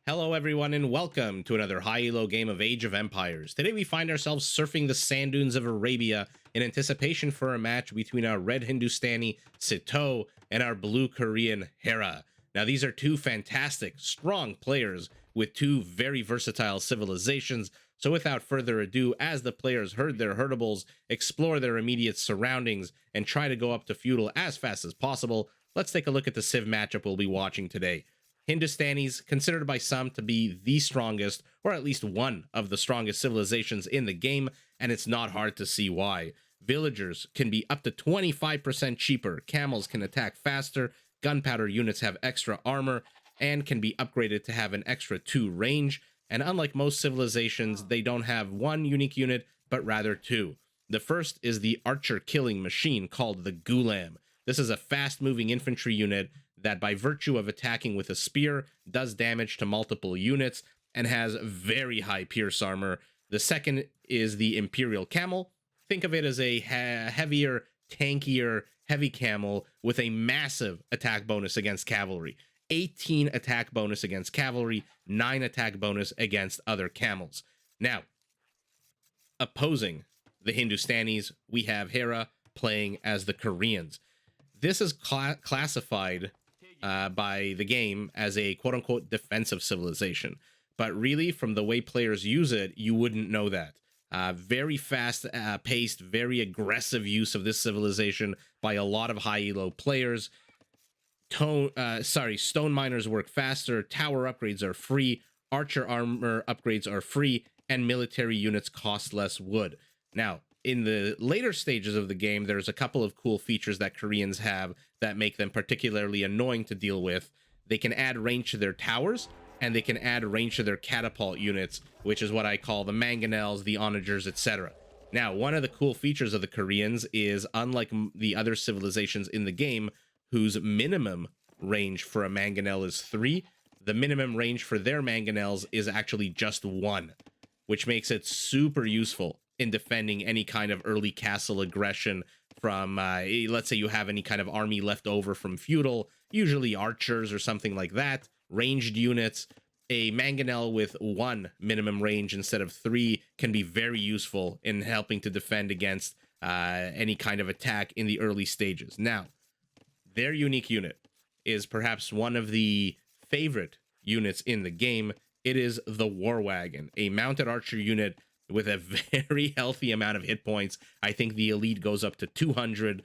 Hello everyone and welcome to another high elo game of Age of Empires. Today we find ourselves surfing the sand dunes of Arabia in anticipation for a match between our red Hindustani Sitaux and our blue Korean Hera. Now these are two fantastic, strong players with two very versatile civilizations. So without further ado, as the players herd their herdables, explore their immediate surroundings, and try to go up to feudal as fast as possible, let's take a look at the civ matchup we'll be watching today. Hindustanis, considered by some to be the strongest, or at least one of the strongest civilizations in the game, and it's not hard to see why. Villagers can be up to 25% cheaper, camels can attack faster, gunpowder units have extra armor, and can be upgraded to have an extra 2 range, and unlike most civilizations, they don't have one unique unit, but rather two. The first is the archer killing machine called the Gulam. This is a fast-moving infantry unit that by virtue of attacking with a spear does damage to multiple units and has very high pierce armor. The second is the Imperial camel. Think of it as a heavier, tankier, heavy camel with a massive attack bonus against cavalry. 18 attack bonus against cavalry, 9 attack bonus against other camels. Now, opposing the Hindustanis, we have Hera playing as the Koreans. This is classified by the game as a quote-unquote defensive civilization, but really from the way players use it, you wouldn't know that. Very fast paced, very aggressive use of this civilization by a lot of high elo players. Stone miners work faster, tower upgrades are free, archer armor upgrades are free, and military units cost less wood. Now, in the later stages of the game, there's a couple of cool features that Koreans have that make them particularly annoying to deal with. They can add range to their towers, and they can add range to their catapult units, which is what I call the mangonels, the onagers, etc. Now, one of the cool features of the Koreans is, unlike the other civilizations in the game, whose minimum range for a mangonel is 3, the minimum range for their mangonels is actually just 1, which makes it super useful in defending any kind of early castle aggression from, let's say you have any kind of army left over from feudal, usually archers or something like that, ranged units. A mangonel with 1 minimum range instead of 3 can be very useful in helping to defend against any kind of attack in the early stages. Now, their unique unit is perhaps one of the favorite units in the game. It is the War Wagon, a mounted archer unit with a very healthy amount of hit points. I think the elite goes up to 200,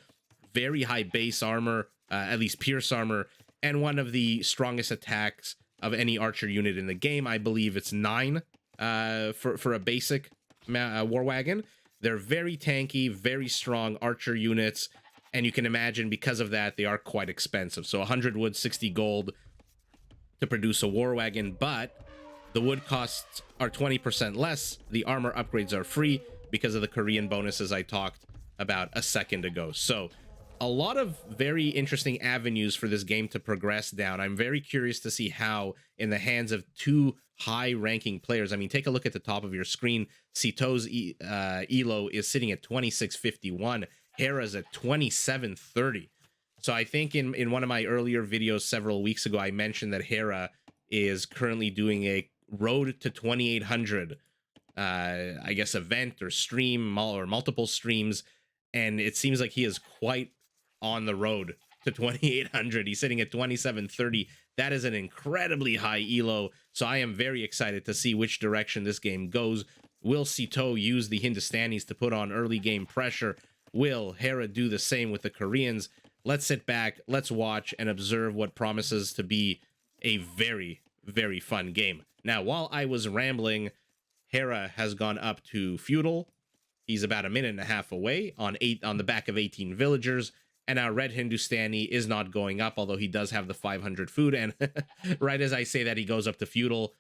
very high base armor, at least pierce armor, and one of the strongest attacks of any archer unit in the game. I believe it's 9 for a basic War Wagon. They're very tanky, very strong archer units, and you can imagine because of that, they are quite expensive. So 100 wood, 60 gold to produce a War Wagon, but the wood costs are 20% less. The armor upgrades are free because of the Korean bonuses I talked about a second ago. So a lot of very interesting avenues for this game to progress down. I'm very curious to see how, in the hands of two high-ranking players, I mean, take a look at the top of your screen. Sitaux's Elo is sitting at 2651. Hera's at 2730. So I think in one of my earlier videos several weeks ago, I mentioned that Hera is currently doing a road to 2800 I guess event or stream or multiple streams, and it seems like he is quite on the road to 2800. He's sitting at 2730. That is an incredibly high elo, so I am very excited to see which direction this game goes. Will Sitaux use the Hindustanis to put on early game pressure? Will Hera do the same with the Koreans? Let's sit back, let's watch and observe what promises to be a very, very fun game. Now, while I was rambling, Hera has gone up to feudal. He's about a minute and a half away on the back of 18 villagers, and our red Hindustani is not going up, although he does have the 500 food, and right as I say that, he goes up to feudal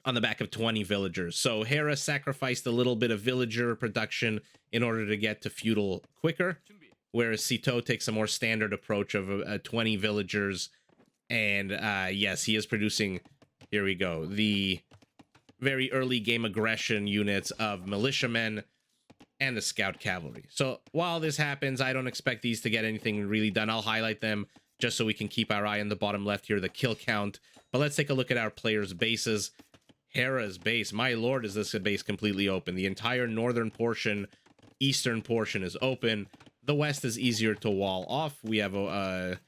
on the back of 20 villagers. So Hera sacrificed a little bit of villager production in order to get to feudal quicker, whereas Sitaux takes a more standard approach of 20 villagers. And yes, he is producing, here we go, the very early game aggression units of militiamen and the scout cavalry. So while this happens, I don't expect these to get anything really done. I'll highlight them just so we can keep our eye on the bottom left here, the kill count. But let's take a look at our players' bases. Hera's base, my lord, is this base completely open? The entire northern portion, eastern portion is open. The west is easier to wall off. We have a,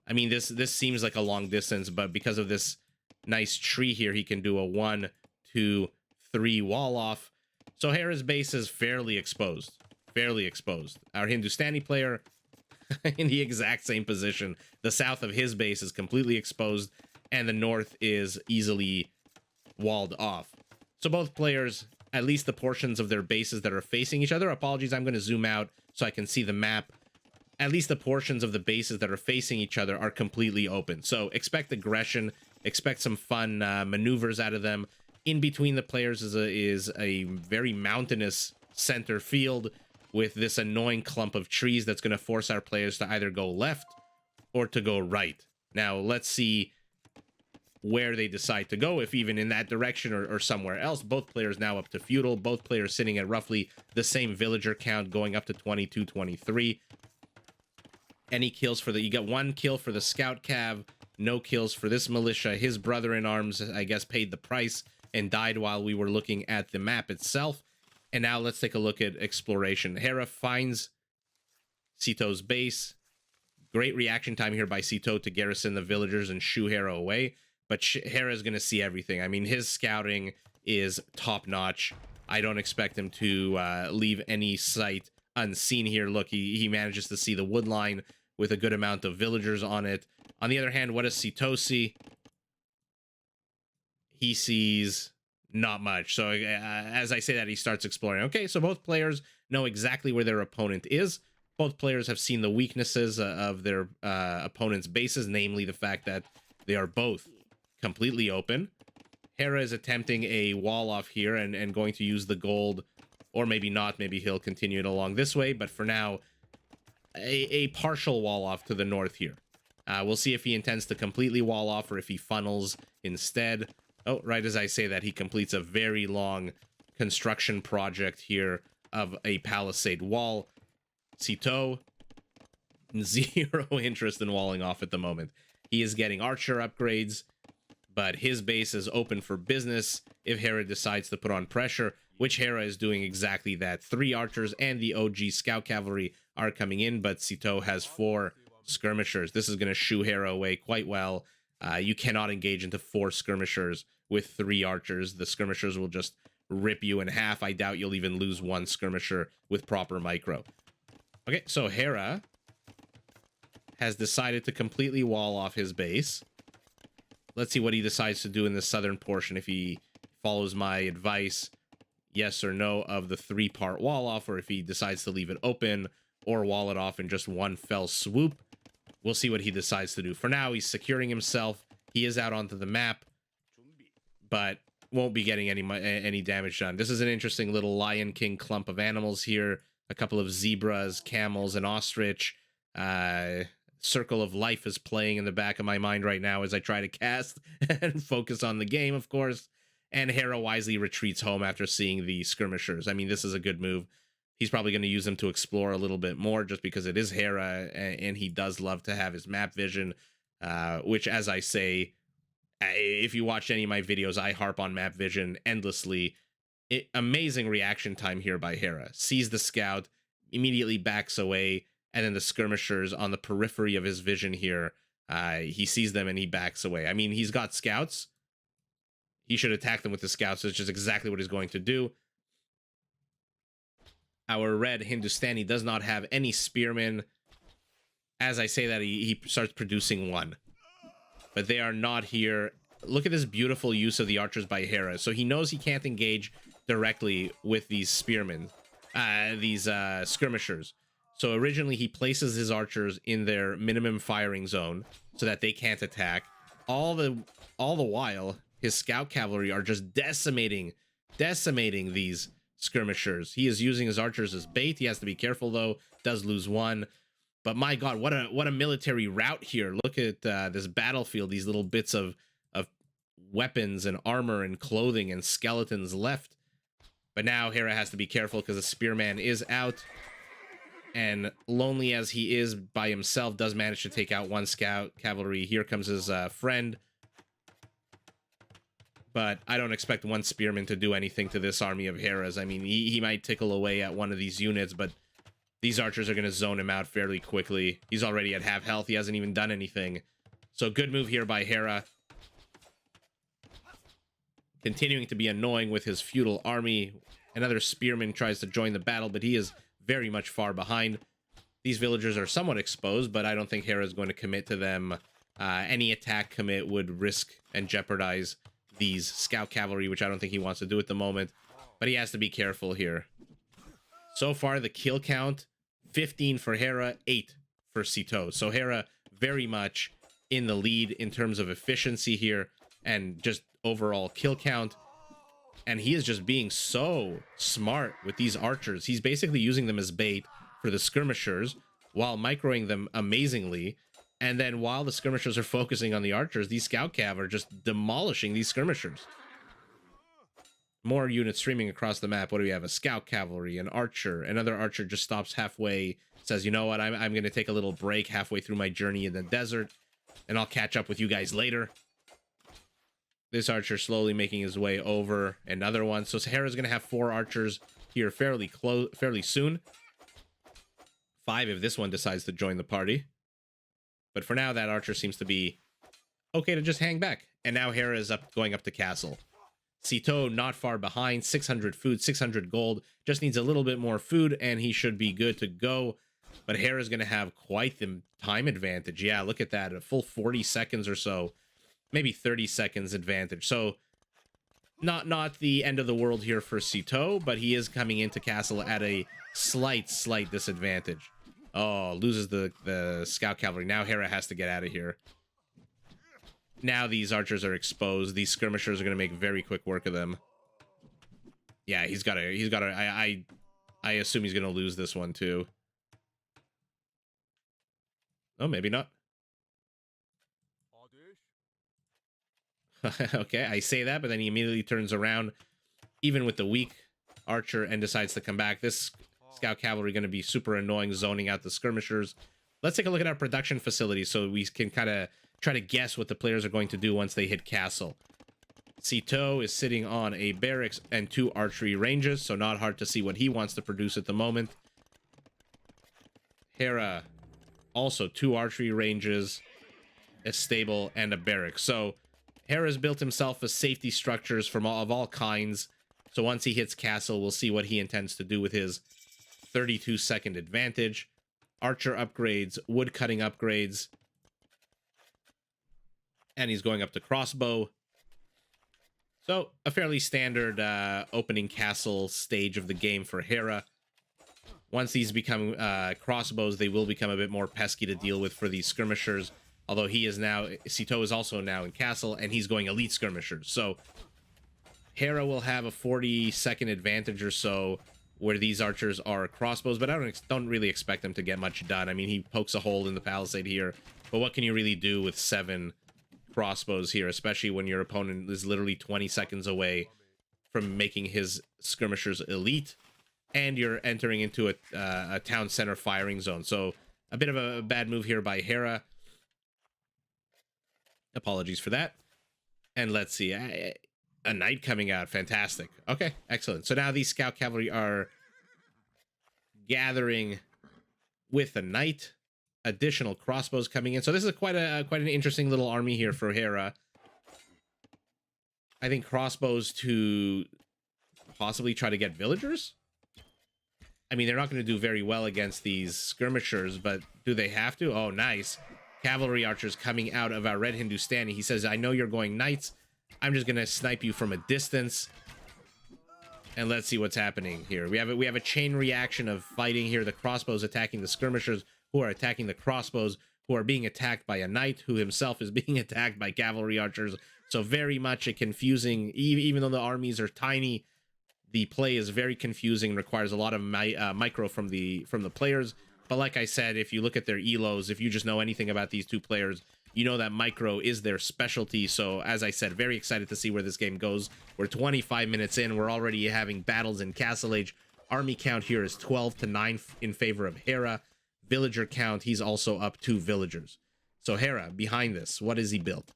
I mean, this seems like a long distance, but because of this nice tree here, he can do a 1, 2, 3 wall off. So Hera's base is fairly exposed. Fairly exposed. Our Hindustani player in the exact same position. The south of his base is completely exposed, and the north is easily walled off. So both players, at least the portions of their bases that are facing each other, apologies, I'm going to zoom out so I can see the map. At least the portions of the bases that are facing each other are completely open. So expect aggression, expect some fun maneuvers out of them. In between the players is a very mountainous center field with this annoying clump of trees that's going to force our players to either go left or to go right. Now, let's see where they decide to go, if even in that direction or somewhere else. Both players now up to Feudal. Both players sitting at roughly the same villager count, going up to 22, 23. Any kills for the... You get 1 kill for the scout cav, no kills for this militia. His brother in arms, I guess, paid the price and died while we were looking at the map itself. And now let's take a look at exploration. Hera finds Sitau's base. Great reaction time here by Sitaux to garrison the villagers and shoo Hera away. But Hera is going to see everything. I mean, his scouting is top-notch. I don't expect him to leave any site unseen here. Look, he manages to see the wood line with a good amount of villagers on it. On the other hand, what does Sitaux see? He sees not much. So as I say that, he starts exploring. Okay, so both players know exactly where their opponent is. Both players have seen the weaknesses of their opponent's bases, namely the fact that they are both completely open. Hera is attempting a wall off here and going to use the gold, or maybe not. Maybe he'll continue it along this way, but for now, a partial wall off to the north here. We'll see if he intends to completely wall off or if he funnels instead. Oh, right as I say that, he completes a very long construction project here of a palisade wall. Sitaux, 0 interest in walling off at the moment. He is getting archer upgrades, but his base is open for business if Hera decides to put on pressure, which Hera is doing exactly that. 3 archers and the OG scout cavalry are coming in, but Sitaux has 4 skirmishers. This is going to shoo Hera away quite well. You cannot engage into 4 skirmishers with 3 archers. The skirmishers will just rip you in half. I doubt you'll even lose 1 skirmisher with proper micro. Okay, so Hera has decided to completely wall off his base. Let's see what he decides to do in the southern portion. If he follows my advice, yes or no, of the 3-part wall off, or if he decides to leave it open or wall it off in just one fell swoop. We'll see what he decides to do. For now, he's securing himself. He is out onto the map, but won't be getting any damage done. This is an interesting little Lion King clump of animals here. A couple of zebras, camels, and ostrich. Circle of Life is playing in the back of my mind right now as I try to cast and focus on the game, of course. And Hera wisely retreats home after seeing the skirmishers. I mean, this is a good move. He's probably going to use them to explore a little bit more just because it is Hera, and he does love to have his map vision, which, as I say, if you watch any of my videos, I harp on map vision endlessly. Amazing reaction time here by Hera. Sees the scout, immediately backs away, and then the skirmishers on the periphery of his vision here, he sees them and he backs away. I mean, he's got scouts. He should attack them with the scouts, which is exactly what he's going to do. Our red Hindustani does not have any spearmen. As I say that, he starts producing 1. But they are not here. Look at this beautiful use of the archers by Hera. So he knows he can't engage directly with these spearmen, these skirmishers. So originally he places his archers in their minimum firing zone so that they can't attack. All the while, his scout cavalry are just decimating these skirmishers. He is using his archers as bait. He has to be careful though. Does lose 1. But my God, what a military rout here. Look at this battlefield. These little bits of weapons and armor and clothing and skeletons left. But now Hera has to be careful because the spearman is out. And lonely as he is by himself, does manage to take out one scout cavalry. Here comes his friend. But I don't expect one spearman to do anything to this army of Hera's. I mean, he might tickle away at one of these units, but these archers are going to zone him out fairly quickly. He's already at half health. He hasn't even done anything. So good move here by Hera. Continuing to be annoying with his feudal army. Another spearman tries to join the battle, but he is very much far behind. These villagers are somewhat exposed, but I don't think Hera is going to commit to them. Any attack commit would risk and jeopardize these scout cavalry, which I don't think he wants to do at the moment. But he has to be careful here. So far, the kill count, 15 for Hera, 8 for Sitaux. So Hera very much in the lead in terms of efficiency here and just overall kill count. And he is just being so smart with these archers. He's basically using them as bait for the skirmishers while microing them amazingly. And then while the skirmishers are focusing on the archers, these scout cav are just demolishing these skirmishers. More units streaming across the map. What do we have? A scout cavalry, an archer. Another archer just stops halfway, says, you know what, I'm going to take a little break halfway through my journey in the desert, and I'll catch up with you guys later. This archer slowly making his way over. Another one. So Hera's going to have 4 archers here fairly soon. 5 if this one decides to join the party. But for now, that archer seems to be okay to just hang back. And now Hera is going up to castle. Sitaux not far behind, 600 food, 600 gold. Just needs a little bit more food, and he should be good to go. But Hera's going to have quite the time advantage. Yeah, look at that. A full 40 seconds or so. Maybe 30 seconds advantage. So, not the end of the world here for Sitaux, but he is coming into castle at a slight disadvantage. Oh, loses the scout cavalry. Now Hera has to get out of here. Now these archers are exposed. These skirmishers are going to make very quick work of them. Yeah, he's got to, I assume he's going to lose this one too. Oh, maybe not. Okay, I say that, but then he immediately turns around, even with the weak archer, and decides to come back. This scout cavalry going to be super annoying, zoning out the skirmishers. Let's take a look at our production facility so we can kind of try to guess what the players are going to do once they hit castle. Sitaux is sitting on a barracks and 2 archery ranges, so not hard to see what he wants to produce at the moment. Hera, also 2 archery ranges, a stable, and a barracks. So Hera's built himself a safety structures from of all kinds. So once he hits castle, we'll see what he intends to do with his 32-second advantage. Archer upgrades, wood cutting upgrades. And he's going up to crossbow. So a fairly standard opening castle stage of the game for Hera. Once these become crossbows, they will become a bit more pesky to deal with for these skirmishers. Although he is now, Sitaux is also now in castle, and he's going elite skirmishers. So Hera will have a 40-second advantage or so where these archers are crossbows, but I don't really expect them to get much done. I mean, he pokes a hole in the palisade here, but what can you really do with 7 crossbows here, especially when your opponent is literally 20 seconds away from making his skirmishers elite, and you're entering into a town center firing zone. So a bit of a bad move here by Hera. Apologies for that. And let's see, a knight coming out. Fantastic. Okay, excellent. So now these scout cavalry are gathering with a knight. Additional crossbows coming in. So this is quite an interesting little army here for Hera. I think crossbows to possibly try to get villagers. I mean, they're not going to do very well against these skirmishers, but do they have to? Oh, nice. Cavalry archers coming out of our red Hindustani. He says, I know you're going knights. I'm just going to snipe you from a distance. And let's see what's happening here. We have a chain reaction of fighting here. The crossbows attacking the skirmishers, who are attacking the crossbows, who are being attacked by a knight, who himself is being attacked by cavalry archers. So very much a confusing, even though the armies are tiny, the play is very confusing, requires a lot of micro from the players. But like I said, if you look at their Elos, if you just know anything about these 2 players, you know that micro is their specialty. So as I said, very excited to see where this game goes. We're 25 minutes in. We're already having battles in Castle Age. Army count here is 12 to 9 in favor of Hera. Villager count, he's also up 2 villagers. So Hera, behind this, what has he built?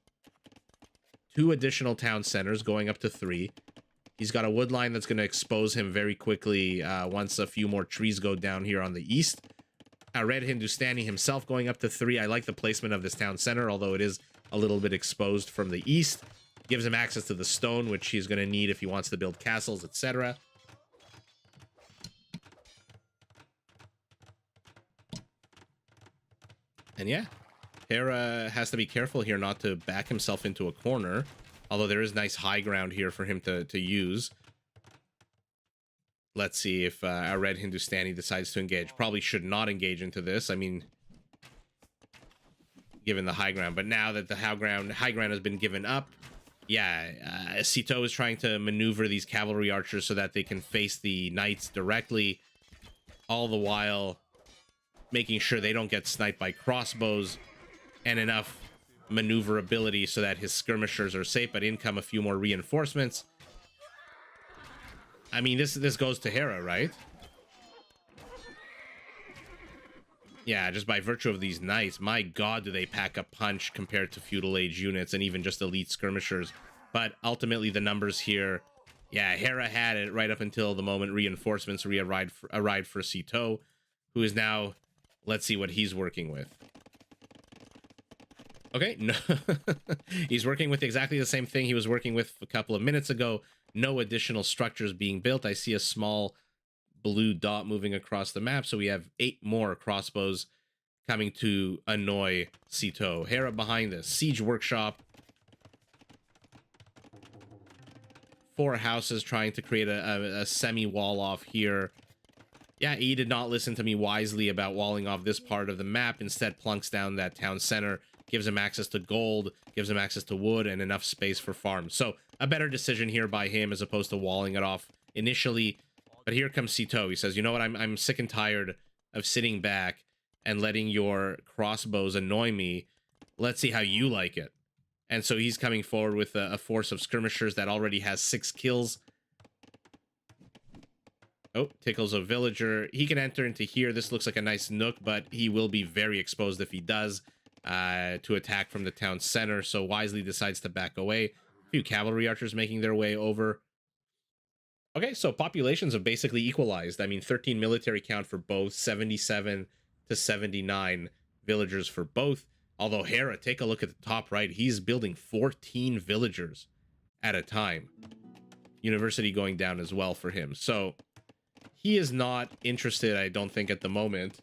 2 additional town centers, going up to 3. He's got a wood line that's going to expose him very quickly once a few more trees go down here on the east. A red Hindustani himself going up to 3. I like the placement of this town center, although it is a little bit exposed from the east. Gives him access to the stone, which he's going to need if he wants to build castles, etc. And yeah, Hera has to be careful here not to back himself into a corner, although there is nice high ground here for him to use. Let's see if a red Hindustani decides to engage. Probably should not engage into this. I mean, given the high ground. But now that the high ground has been given up, yeah, Sitaux is trying to maneuver these cavalry archers so that they can face the knights directly, all the while making sure they don't get sniped by crossbows, and enough maneuverability so that his skirmishers are safe. But in come a few more reinforcements. I mean, this goes to Hera, right? Yeah, just by virtue of these knights, my god, do they pack a punch compared to feudal age units and even just elite skirmishers. But ultimately the numbers here, yeah, Hera had it right up until the moment reinforcements arrived for Sitaux, who is now, let's see what he's working with. Okay, no, he's working with exactly the same thing he was working with a couple of minutes ago. No additional structures being built. I see a small blue dot moving across the map, so we have 8 more crossbows coming to annoy Sitaux. Hera behind this. Siege workshop. 4 houses trying to create a semi-wall off here. Yeah, he did not listen to me wisely about walling off this part of the map. Instead, plunks down that town center. Gives him access to gold, gives him access to wood, and enough space for farms. So, a better decision here by him as opposed to walling it off initially. But here comes Sitaux. He says, you know what, I'm sick and tired of sitting back and letting your crossbows annoy me. Let's see how you like it. And so he's coming forward with a force of skirmishers that already has 6 kills. Oh, tickles a villager. He can enter into here. This looks like a nice nook, but he will be very exposed if he does. To attack from the town center, so wisely decides to back away. A few cavalry archers making their way over. Okay, so populations have basically equalized. I mean, 13 military count for both, 77 to 79 villagers for both. Although Hera, take a look at the top right, he's building 14 villagers at a time. University going down as well for him. So he is not interested, I don't think, at the moment,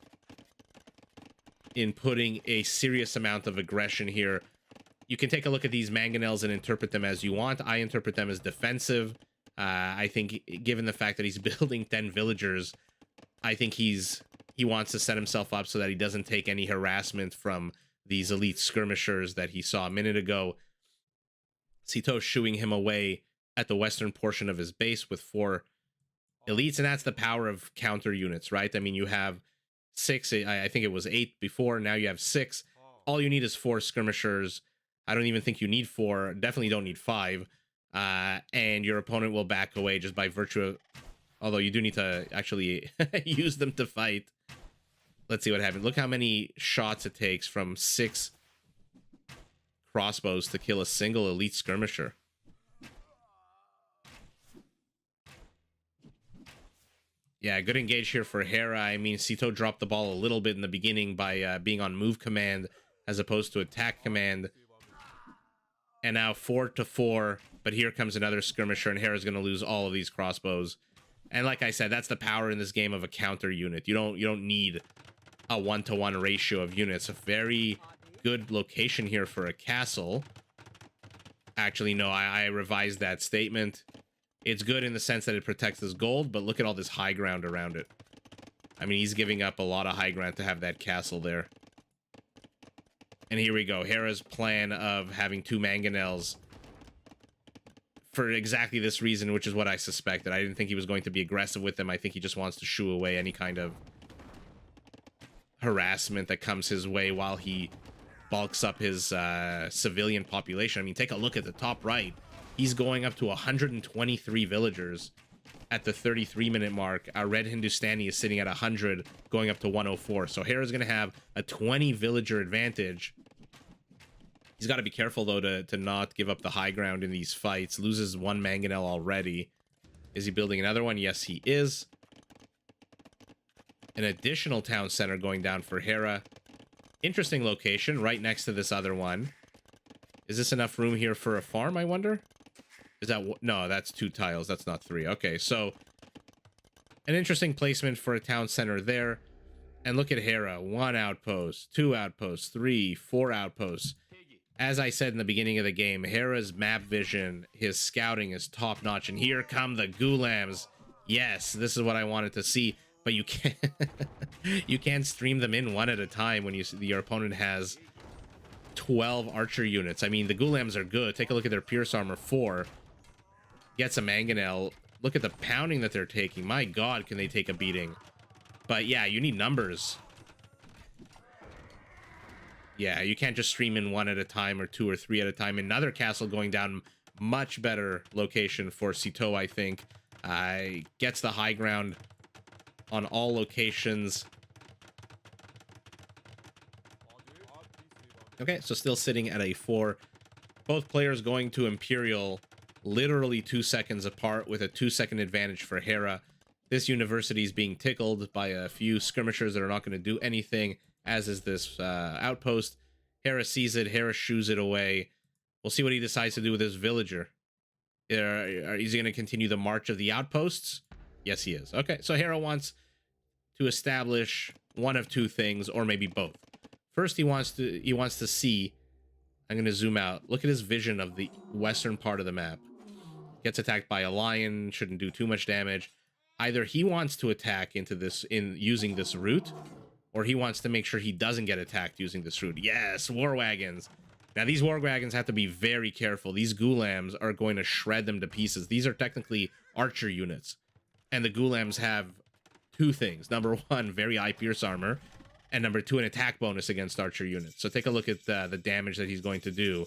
in putting a serious amount of aggression here. You can take a look at these mangonels and interpret them as you want. I interpret them as defensive. I think given the fact that he's building 10 villagers, I think he wants to set himself up so that he doesn't take any harassment from these elite skirmishers that he saw a minute ago. Sitaux shooing him away at the western portion of his base with 4 elites, and that's the power of counter units, right? I mean, you have 6, I think it was 8 before, now you have 6. All you need is 4 skirmishers. I don't even think you need 4, definitely don't need 5. And your opponent will back away just by virtue of, although you do need to actually use them to fight. Let's see what happens. Look how many shots it takes from 6 crossbows to kill a single elite skirmisher. Yeah, good engage here for Hera. I mean, Sitaux dropped the ball a little bit in the beginning by being on move command as opposed to attack command. And now 4 to 4, but here comes another skirmisher, and Hera's going to lose all of these crossbows. And like I said, that's the power in this game of a counter unit. You don't need a 1-to-1 ratio of units. A very good location here for a castle. Actually, no, I revised that statement. It's good in the sense that it protects his gold, but look at all this high ground around it. I mean, he's giving up a lot of high ground to have that castle there. And here we go. Hera's plan of having 2 mangonels for exactly this reason, which is what I suspected. I didn't think he was going to be aggressive with them. I think he just wants to shoo away any kind of harassment that comes his way while he bulks up his civilian population. I mean, take a look at the top right. He's going up to 123 villagers at the 33-minute mark. Our red Hindustani is sitting at 100, going up to 104. So Hera's going to have a 20 villager advantage. He's got to be careful, though, to not give up the high ground in these fights. Loses one mangonel already. Is he building another one? Yes, he is. An additional town center going down for Hera. Interesting location, right next to this other one. Is this enough room here for a farm, I wonder? Is that... No, that's 2 tiles. That's not 3. Okay, so... An interesting placement for a town center there. And look at Hera. 1 outpost, 2 outposts, 3, 4 outposts. As I said in the beginning of the game, Hera's map vision, his scouting is top-notch. And here come the Ghulams. Yes, this is what I wanted to see. But you can't... you can't stream them in one at a time when your opponent has 12 archer units. I mean, the Ghulams are good. Take a look at their Pierce Armor 4. Gets a mangonel. Look at the pounding that they're taking. My god, can they take a beating. But yeah, you need numbers. Yeah, you can't just stream in 1 at a time or 2 or 3 at a time. Another castle going down. Much better location for Sitaux, I think. Gets the high ground on all locations. Okay, so still sitting at a 4. Both players going to Imperial literally 2 seconds apart with a 2-second advantage for Hera. This university is being tickled by a few skirmishers that are not going to do anything, as is this outpost. Hera sees it. Hera shoos it away. We'll see what he decides to do with his villager. Is he going to continue the march of the outposts? Yes, he is. Okay, so Hera wants to establish one of 2 things, or maybe both. First, he wants to see... I'm going to zoom out. Look at his vision of the western part of the map. Gets attacked by a lion, shouldn't do too much damage. Either he wants to attack into this using this route, or he wants to make sure he doesn't get attacked using this route. Yes, war wagons. Now, these war wagons have to be very careful. These Ghulams are going to shred them to pieces. These are technically archer units. And the Ghulams have 2 things. Number 1, very high pierce armor. And number 2, an attack bonus against archer units. So take a look at the damage that he's going to do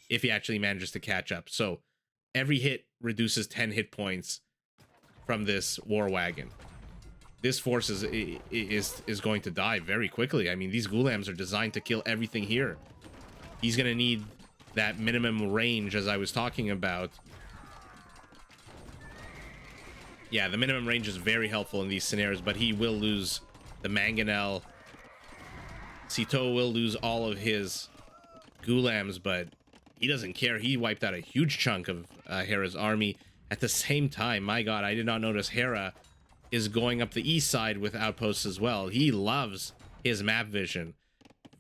if he actually manages to catch up. So every hit reduces 10 hit points from this war wagon. This force is going to die very quickly. I mean, these Ghulams are designed to kill everything here. He's going to need that minimum range, as I was talking about. Yeah, the minimum range is very helpful in these scenarios, but he will lose the mangonel. Sitaux will lose all of his Ghulams, but he doesn't care. He wiped out a huge chunk of Hera's army. At the same time, my god, I did not notice Hera is going up the east side with outposts as well. He loves his map vision.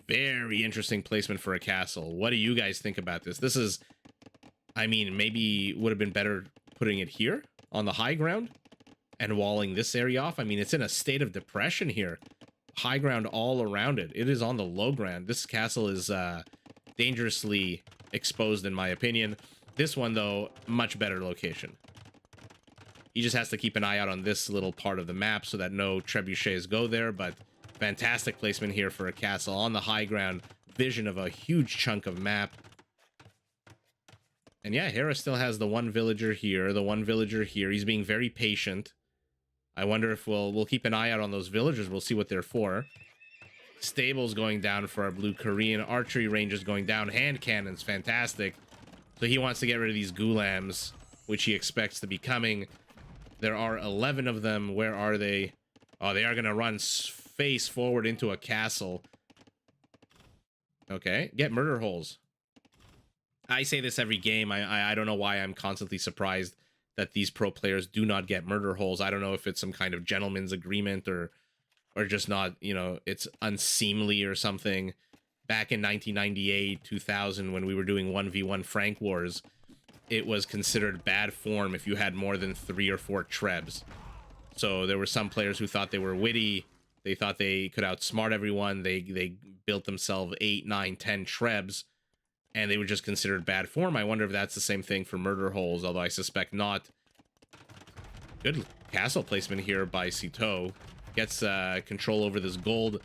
Very interesting placement for a castle. What do you guys think about this? This is, I mean, maybe would have been better putting it here on the high ground and walling this area off. I mean, it's in a state of depression here. High ground all around it. It is on the low ground. This castle is dangerously exposed, in my opinion. This one, though, much better location. He just has to keep an eye out on this little part of the map so that no trebuchets go there, but fantastic placement here for a castle on the high ground. Vision of a huge chunk of map. And yeah, Hera still has the 1 villager here, the 1 villager here. He's being very patient. I wonder if we'll keep an eye out on those villagers. We'll see what they're for. Stables going down for our blue Korean. Archery range is going down. Hand cannons, fantastic. So he wants to get rid of these Ghulams, which he expects to be coming. There are 11 of them. Where are they? Oh, they are going to run face forward into a castle. Okay, get murder holes. I say this every game. I don't know why I'm constantly surprised that these pro players do not get murder holes. I don't know if it's some kind of gentleman's agreement or just not, you know, it's unseemly or something. Back in 1998, 2000, when we were doing 1v1 Frank Wars, it was considered bad form if you had more than 3 or 4 trebs. So there were some players who thought they were witty. They thought they could outsmart everyone. They built themselves 8, 9, 10 trebs, and they were just considered bad form. I wonder if that's the same thing for murder holes, although I suspect not. Good castle placement here by Sitaux. Gets control over this gold.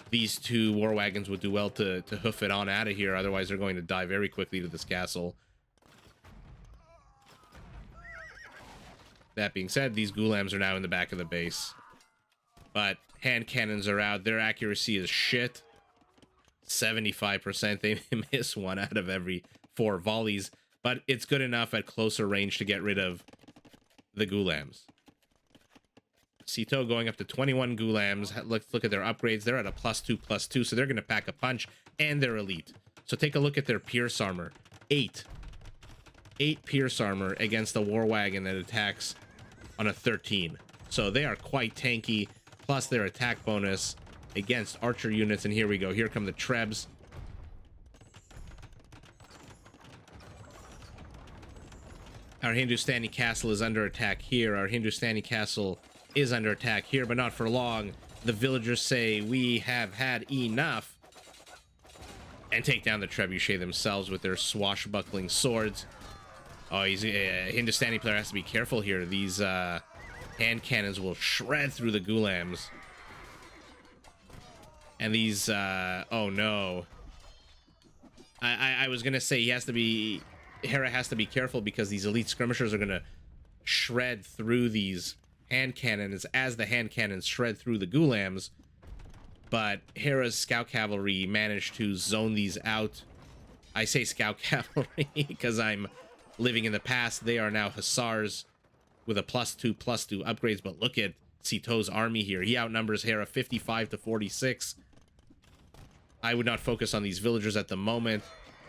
These 2 war wagons would do well to hoof it on out of here. Otherwise, they're going to die very quickly to this castle. That being said, these Gulams are now in the back of the base. But hand cannons are out. Their accuracy is shit. 75%. They miss 1 out of every 4 volleys. But it's good enough at closer range to get rid of the Gulams. Sitaux going up to 21 Gulams. Let's look at their upgrades. They're at a +2/+2, so they're going to pack a punch, and they're elite. So take a look at their Pierce armor. 8 Pierce armor against the War Wagon that attacks on a 13. So they are quite tanky, plus their attack bonus against archer units. And here we go. Here come the Trebs. Our Hindustani castle is under attack here. Our Hindustani castle is under attack here, but not for long. The villagers say, we have had enough, and take down the trebuchet themselves with their swashbuckling swords. Oh, he's a Hindustani player has to be careful here. These hand cannons will shred through the Gulams. And these, oh no. I was gonna say Hera has to be careful because these elite skirmishers are gonna shred through these hand cannons as the hand cannons shred through the Gulams. But Hera's scout cavalry managed to zone these out. I say scout cavalry because I'm living in the past. They are now hussars with a +2/+2 upgrades. But look at Sitaux's army here. He outnumbers Hera 55-46. I would not focus on these villagers at the moment.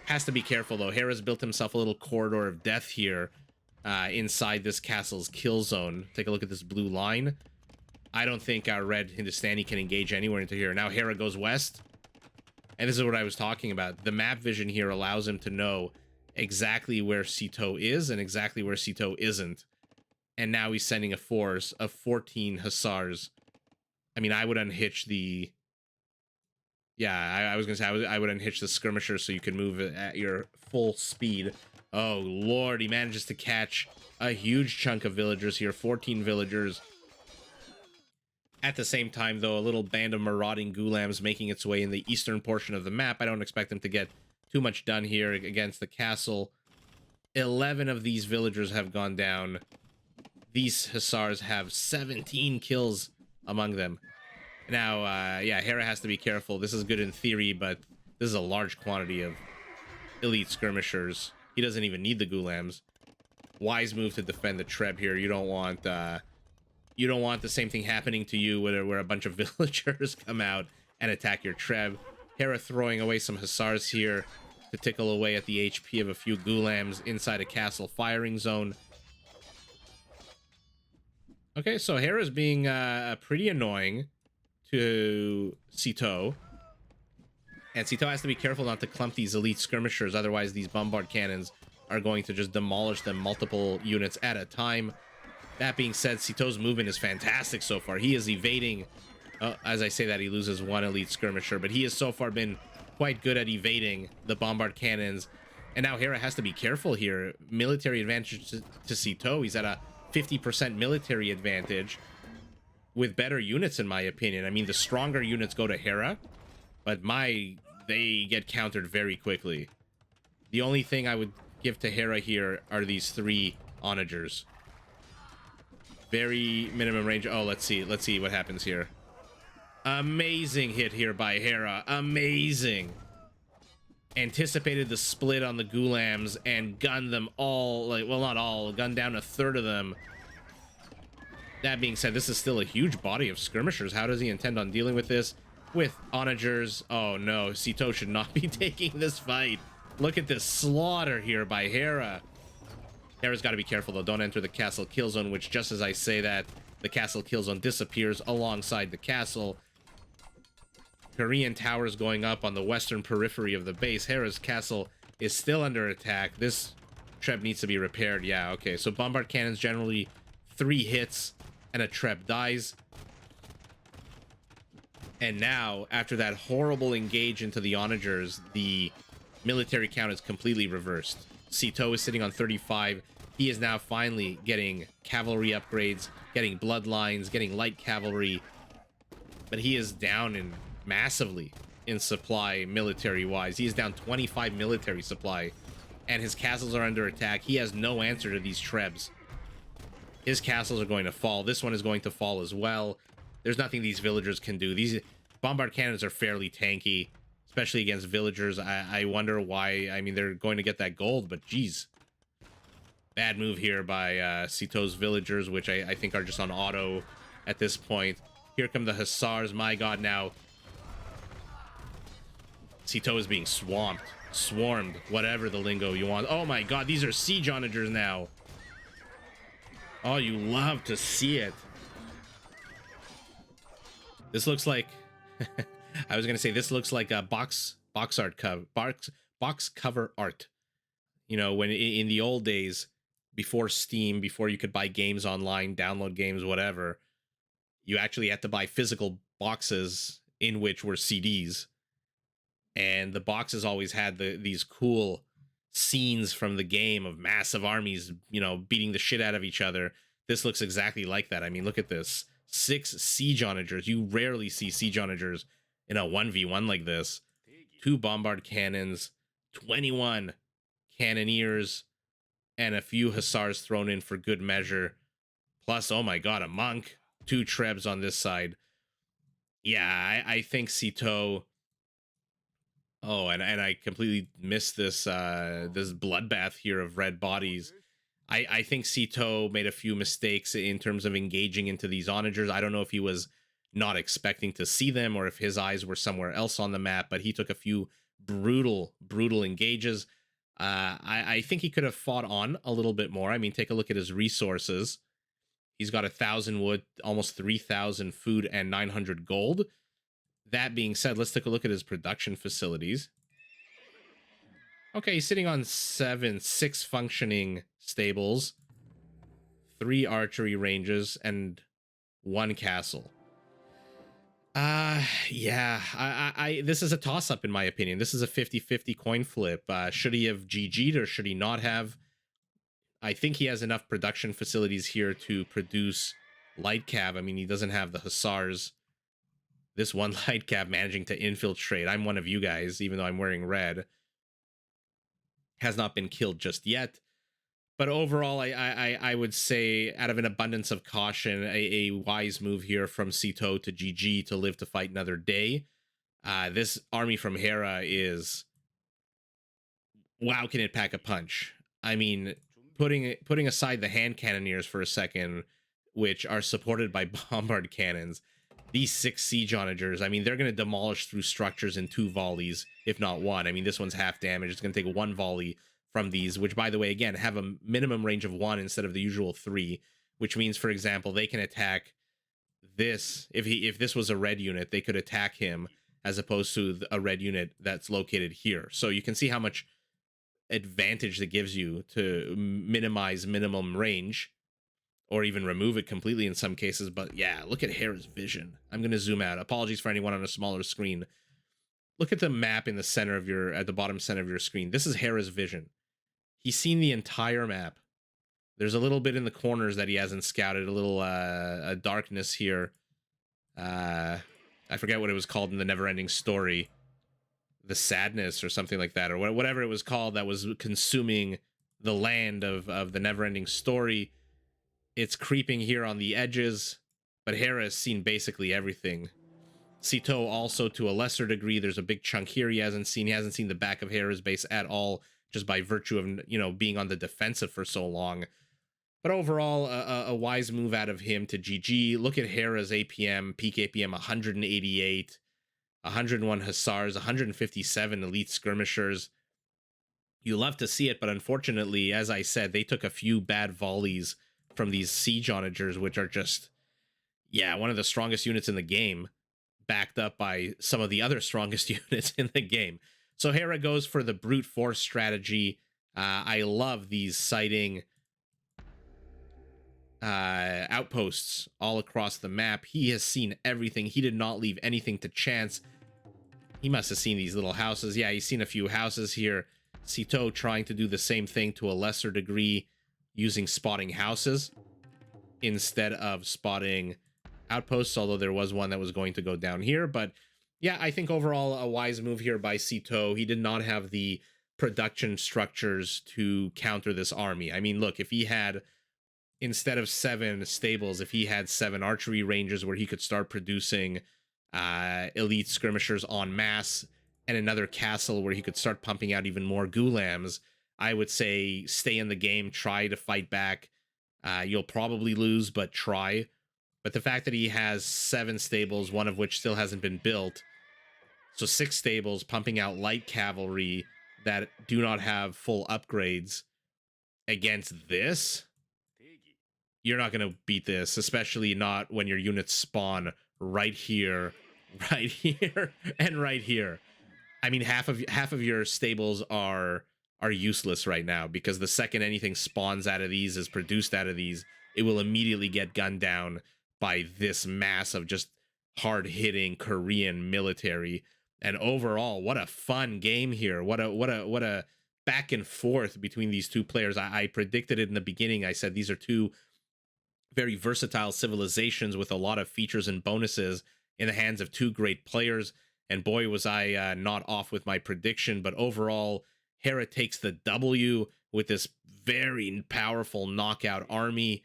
Has to be careful though. Hera's built himself a little corridor of death here inside this castle's kill zone. Take a look at this blue line. I don't think our red Hindustani can engage anywhere into here. Now Hera goes west. And this is what I was talking about. The map vision here allows him to know exactly where Sitaux is and exactly where Sitaux isn't. And now he's sending a force of 14 hussars. I mean, I would unhitch the... Yeah, I was going to say I would unhitch the skirmishers so you can move at your full speed. Oh, Lord, he manages to catch a huge chunk of villagers here. 14 villagers. At the same time, though, a little band of marauding Gulams making its way in the eastern portion of the map. I don't expect them to get too much done here against the castle. 11 of these villagers have gone down. These hussars have 17 kills among them. Now, yeah, Hera has to be careful. This is good in theory, but this is a large quantity of elite skirmishers. He doesn't even need the Gulams. Wise move to defend the Treb here. You don't want the same thing happening to you where a bunch of villagers come out and attack your Treb. Hera throwing away some hussars here to tickle away at the HP of a few Gulams inside a castle firing zone. Okay, so Hera's being pretty annoying to Sitaux. And Sitaux has to be careful not to clump these elite skirmishers, otherwise these bombard cannons are going to just demolish them multiple units at a time. That being said, Sitaux's movement is fantastic so far. He is evading, as I say that, he loses one elite skirmisher, but he has so far been quite good at evading the bombard cannons. And now Hera has to be careful here. Military advantage to Sitaux. He's at a 50% military advantage with better units, in my opinion. I mean, the stronger units go to Hera, but they get countered very quickly. The only thing I would give to Hera here are these 3 onagers. Very minimum range. Oh, let's see what happens here. Amazing hit here by Hera. Amazing. Anticipated the split on the Gulams and gunned them all, like, well, not all, gunned down a third of them. That being said, this is still a huge body of skirmishers. How does he intend on dealing with this? With onagers. Oh no, Sitaux should not be taking this fight. Look at this slaughter here by Hera. Hera's got to be careful though. Don't enter the castle kill zone, which, just as I say that, the castle kill zone disappears alongside the castle. Korean towers going up on the western periphery of the base. Hera's castle is still under attack. This Treb needs to be repaired. Yeah, okay. So bombard cannons, generally 3 hits and a Treb dies. And now, after that horrible engage into the onagers, the military count is completely reversed. Sitaux is sitting on 35. He is now finally getting cavalry upgrades, getting bloodlines, getting light cavalry. But he is down massively in supply military-wise. He is down 25 military supply. And his castles are under attack. He has no answer to these Trebs. His castles are going to fall. This one is going to fall as well. There's nothing these villagers can do. These bombard cannons are fairly tanky, especially against villagers. I wonder why. I mean, they're going to get that gold, but geez. Bad move here by Sitaux's villagers, which I think are just on auto at this point. Here come the Hussars. My god, now Sitaux is being swarmed, whatever the lingo you want. Oh my god, these are siege onagers now. Oh, you love to see it. This looks like I was gonna say this looks like a box cover art. You know, when in the old days, before Steam, before you could buy games online, download games, whatever, you actually had to buy physical boxes in which were CDs. And the boxes always had these cool scenes from the game of massive armies, you know, beating the shit out of each other. This looks exactly like that. I mean, look at this. 6 siege onagers. You rarely see siege onagers in a 1v1 like this. 2 bombard cannons, 21 cannoneers, and a few hussars thrown in for good measure. Plus, oh my god, a monk. 2 trebs on this side. Yeah, I think Sitaux... Oh, and I completely missed this this bloodbath here of red bodies. I think Sitaux made a few mistakes in terms of engaging into these onagers. I don't know if he was not expecting to see them or if his eyes were somewhere else on the map, but he took a few brutal engages. I think he could have fought on a little bit more. I mean, take a look at his resources. He's got 1,000 wood, almost 3,000 food, and 900 gold. That being said, let's take a look at his production facilities. Okay, he's sitting on 6 functioning stables, 3 archery ranges, and 1 castle. Yeah, I this is a toss-up in my opinion. This is a 50-50 coin flip. Should he have GG'd or should he not have? I think he has enough production facilities here to produce light cav. I mean, he doesn't have the hussars. This one light cav managing to infiltrate. I'm one of you guys, even though I'm wearing red. Has not been killed just yet. But overall, I would say, out of an abundance of caution, a wise move here from Sitaux to GG to live to fight another day. This army from Hera is... Wow, can it pack a punch? I mean, putting aside the hand cannoneers for a second, which are supported by bombard cannons, these 6 siege onagers, I mean, they're going to demolish through structures in 2 volleys, if not 1. I mean, this one's half damage. It's going to take 1 volley from these, which, by the way, again, have a minimum range of 1 instead of the usual 3, which means, for example, they can attack this. If this was a red unit, they could attack him as opposed to a red unit that's located here. So you can see how much advantage that gives you to minimize minimum range, or even remove it completely in some cases. But yeah, look at Hera's vision. I'm going to zoom out. Apologies for anyone on a smaller screen. Look at the map in the center of at the bottom center of your screen. This is Hera's vision. He's seen the entire map. There's a little bit in the corners that he hasn't scouted, a little a darkness here. I forget what it was called in the Neverending Story. The sadness or something like that, or whatever it was called that was consuming the land of the Neverending Story. It's creeping here on the edges, but Hera has seen basically everything. Sitaux also to a lesser degree. There's a big chunk here he hasn't seen. He hasn't seen the back of Hera's base at all, just by virtue of, you know, being on the defensive for so long. But overall, a wise move out of him to GG. Look at Hera's APM, peak APM 188, 101 hussars, 157 elite skirmishers. You love to see it, but unfortunately, as I said, they took a few bad volleys from these siege onagers, which are just, yeah, one of the strongest units in the game, backed up by some of the other strongest units in the game. So Hera goes for the brute force strategy. I love these sighting outposts all across the map. He has seen everything. He did not leave anything to chance. He must have seen these little houses. Yeah, he's seen a few houses here. Sitaux trying to do the same thing to a lesser degree, using spotting houses instead of spotting outposts, although there was one that was going to go down here. But yeah, I think overall a wise move here by Sitaux. He did not have the production structures to counter this army. I mean, look, if he had instead of 7 stables, if he had 7 archery ranges where he could start producing elite skirmishers en masse, and another castle where he could start pumping out even more gulams, I would say stay in the game, try to fight back. You'll probably lose, but try. But the fact that he has 7 stables, one of which still hasn't been built, so 6 stables pumping out light cavalry that do not have full upgrades against this, you're not going to beat this, especially not when your units spawn right here, and right here. I mean, half of your stables are useless right now, because the second anything spawns out of these, is produced out of these, it will immediately get gunned down by this mass of just hard-hitting Korean military. And overall, what a fun game here. What a back and forth between these two players. I predicted it in the beginning. I said these are two very versatile civilizations with a lot of features and bonuses in the hands of two great players. And boy, was I not off with my prediction. But overall, Hera takes the W with this very powerful knockout army,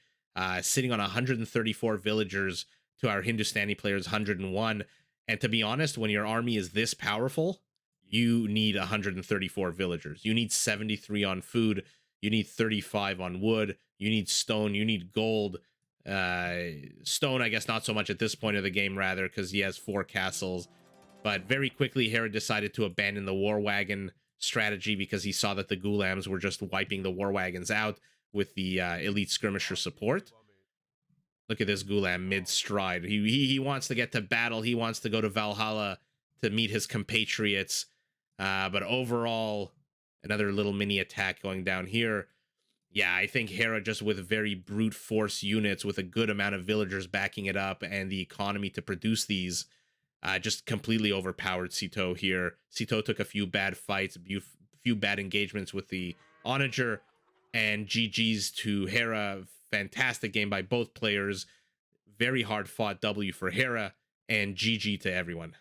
sitting on 134 villagers to our Hindustani players' 101. And to be honest, when your army is this powerful, you need 134 villagers. You need 73 on food. You need 35 on wood. You need stone. You need gold. Stone, I guess not so much at this point of the game, rather, because he has 4 castles. But very quickly, Hera decided to abandon the war wagon strategy because he saw that the Gulams were just wiping the war wagons out with the elite skirmisher support. Look at this Gulam mid-stride. He wants to get to battle. He wants to go to Valhalla to meet his compatriots. But overall, another little mini attack going down here. Yeah, I think Hera, just with very brute force units with a good amount of villagers backing it up and the economy to produce these, just completely overpowered Sitaux here. Sitaux took a few bad fights, a few bad engagements with the Onager, and GG's to Hera. Fantastic game by both players. Very hard fought W for Hera, and GG to everyone.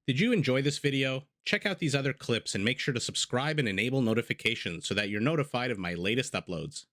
Did you enjoy this video? Check out these other clips and make sure to subscribe and enable notifications so that you're notified of my latest uploads.